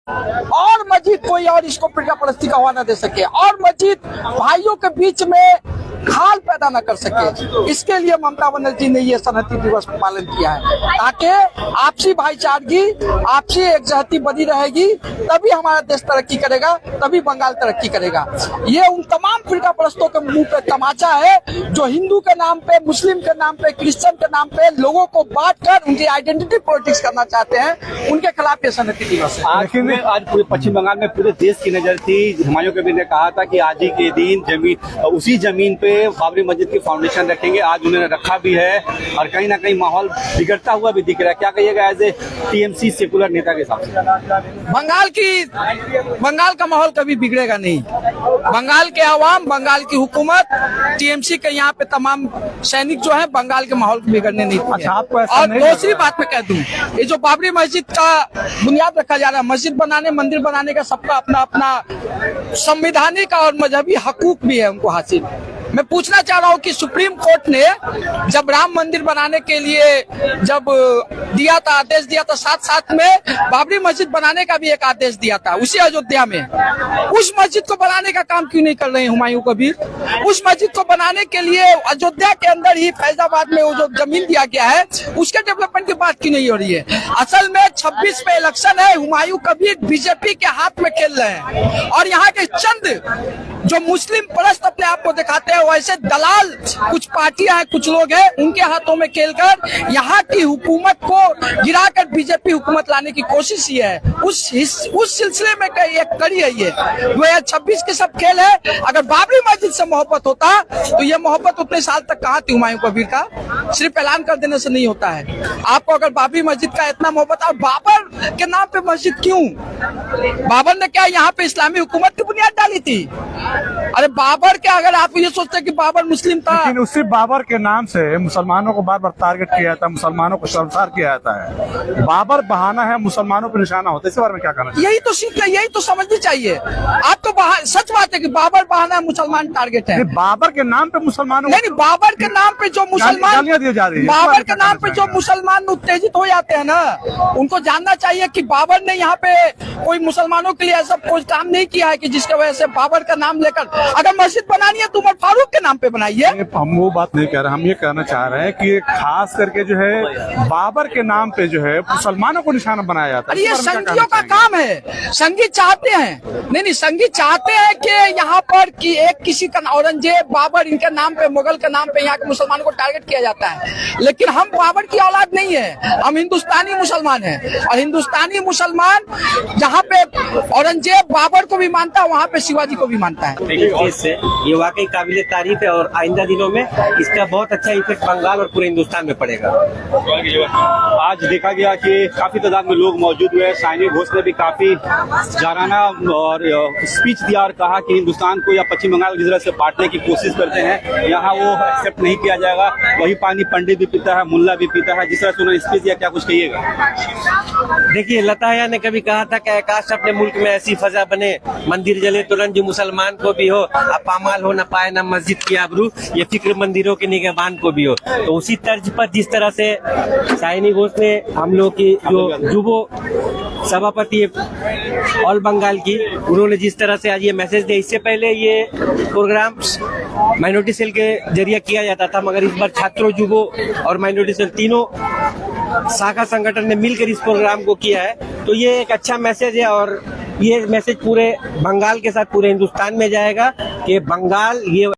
और मस्जिद कोई और इसको फिरका परस्ती का हवा न दे सके और मस्जिद भाइयों के बीच में खाल पैदा न कर सके। इसके लिए ममता बनर्जी ने ये सनहती दिवस पालन किया है ताकि आपसी भाईचारगी, आपसी एकजहती बनी रहेगी, तभी हमारा देश तरक्की करेगा, तभी बंगाल तरक्की करेगा। ये उन तमाम फिरका परस्तों के मुंह पे तमाचा है जो हिंदू के नाम पे, मुस्लिम के नाम पे, क्रिश्चियन के नाम पे लोगों को बांटकर उनकी आइडेंटिटी पॉलिटिक्स करना चाहते हैं। उनके खिलाफ ये सनहती दिवस है। आज पूरे पश्चिम बंगाल में पूरे देश की नजर थी। हुमायूं कबीर ने कहा था कि आज ही के दिन उसी जमीन पे बाबरी मस्जिद की फाउंडेशन रखेंगे। आज उन्होंने रखा भी है और कहीं ना कहीं माहौल बिगड़ता हुआ भी दिख रहा है। क्या कहिएगा एज ए टीएमसी सेकुलर नेता के हिसाब से? बंगाल का माहौल कभी बिगड़ेगा नहीं। बंगाल के अवाम, बंगाल की हुकूमत, टीएमसी के यहाँ पे तमाम सैनिक जो है बंगाल के माहौल को बिगड़ने नहीं देंगे। और दूसरी बात मैं कह दूं, ये जो बाबरी मस्जिद का बुनियाद रखा जा रहा है, मस्जिद बनाने, मंदिर बनाने का सबका अपना अपना संवैधानिक और मजहबी हकूक भी है उनको हासिल। मैं पूछना चाह रहा हूँ कि सुप्रीम कोर्ट ने जब राम मंदिर बनाने के लिए जब दिया था, आदेश दिया था, साथ साथ में बाबरी मस्जिद बनाने का भी एक आदेश दिया था उसी अयोध्या में। उस मस्जिद को बनाने का काम क्यों नहीं कर रहे हैं हुमायूं कबीर? उस मस्जिद को बनाने के लिए अयोध्या के अंदर ही फैजाबाद में वो जो जमीन दिया गया है उसके डेवलपमेंट की बात क्यों नहीं हो रही है? असल में 26 में इलेक्शन है, हुमायूं कबीर बीजेपी के हाथ में खेल रहे हैं और यहाँ के चंद जो मुस्लिम परस्त अपने आप को दिखाते हैं वैसे दलाल कुछ पार्टियां हैं, कुछ लोग हैं, उनके हाथों में खेलकर यहाँ की हुकूमत को गिराकर बीजेपी हुकूमत लाने की कोशिश ही है। उस सिलसिले में एक कड़ी है ये 2026 के सब खेल है। अगर बाबरी मस्जिद से मोहब्बत होता तो ये मोहब्बत उतने साल तक कहाँ थी हुमायूं कबीर का? सिर्फ ऐलान कर देने से नहीं होता है। आपको अगर बाबरी मस्जिद का इतना मोहब्बत, और बाबर के नाम पे मस्जिद क्यों? बाबर ने क्या यहाँ पे इस्लामी हुकूमत की बुनियाद डाली थी? अरे बाबर के, अगर आप ये सोचते हैं कि बाबर मुस्लिम था, लेकिन उसी बाबर के नाम से मुसलमानों को बार बार टारगेट किया जाता है, मुसलमानों को शर्मसार किया जाता है। बाबर बहाना है, मुसलमानों पर निशाना होता है। इस बारे में क्या कहना चाहिए? यही तो सीख है, यही तो समझनी चाहिए। आप तो सच बात है कि बाबर बहाना है, मुसलमान टारगेट है। बाबर के नाम पे मुसलमानों नहीं, बाबर के नाम पे जो मुसलमान, गालियां दी जा रही है, बाबर के नाम पे जो मुसलमान उत्तेजित हो जाते हैं ना, उनको जानना चाहिए कि बाबर ने यहाँ पे कोई मुसलमानों के लिए ऐसा कोई काम नहीं किया है कि जिसके वजह से बाबर का नाम लेकर अगर मस्जिद बनानी है तो उमर फारूक के नाम पे बनाइए। हम वो बात नहीं कह रहे, हम ये कहना चाह रहे हैं कि खास करके जो है बाबर के नाम पे जो है मुसलमानों को निशाना बनाया जाता है। अरे ये संघियों का काम है। संघी चाहते हैं, नहीं संघी चाहते हैं कि यहाँ पर कि एक किसी का औरंगजेब, बाबर, इनके नाम पे, मुगल के नाम पे यहाँ के मुसलमानों को टारगेट किया जाता है। लेकिन हम बाबर की औलाद नहीं है, हम हिंदुस्तानी मुसलमान हैं और हिंदुस्तानी मुसलमान जहाँ पे औरंगजेब बाबर को भी मानता है वहाँ पे शिवाजी को भी मानता है। ये वाकई काबिल तारीफ है और आइंदा दिनों में इसका बहुत अच्छा इफेक्ट बंगाल और पूरे हिंदुस्तान में पड़ेगा। आज देखा गया कि काफी तादाद में लोग मौजूद हुए। साइनी घोष ने भी काफी जाराना और स्पीच दिया और कहा कि हिंदुस्तान को या पश्चिम बंगाल को जिस तरह से बांटने की कोशिश करते हैं यहाँ वो एक्सेप्ट नहीं किया जाएगा। वही पानी पंडित भी पीता है, मुल्ला भी पीता है। जिस तरह से उन्होंने स्पीच दिया, क्या कुछ कहिएगा? देखिए, लताया ने कभी कहा था कि आकाश अपने मुल्क में ऐसी फजा बने, मंदिर जले तुरंत जो मुसलमान को भी हो, अब पामाल हो न पाए न मस्जिद की आबरू, ये फिक्र मंदिरों के निगहबान को भी हो। तो उसी तर्ज पर जिस तरह से साइनी घोष ने हम लोग की जो युवा सभापति ऑल बंगाल की, उन्होंने जिस तरह से आज ये मैसेज दिया, इससे पहले ये प्रोग्राम माइनॉरिटी सेल के जरिए किया जाता था, मगर इस बार छात्रों, युवा और माइनॉरिटी सेल तीनों शाखा संगठन ने मिलकर इस प्रोग्राम को किया है। तो ये एक अच्छा मैसेज है और ये मैसेज पूरे बंगाल के साथ पूरे हिंदुस्तान में जाएगा कि बंगाल ये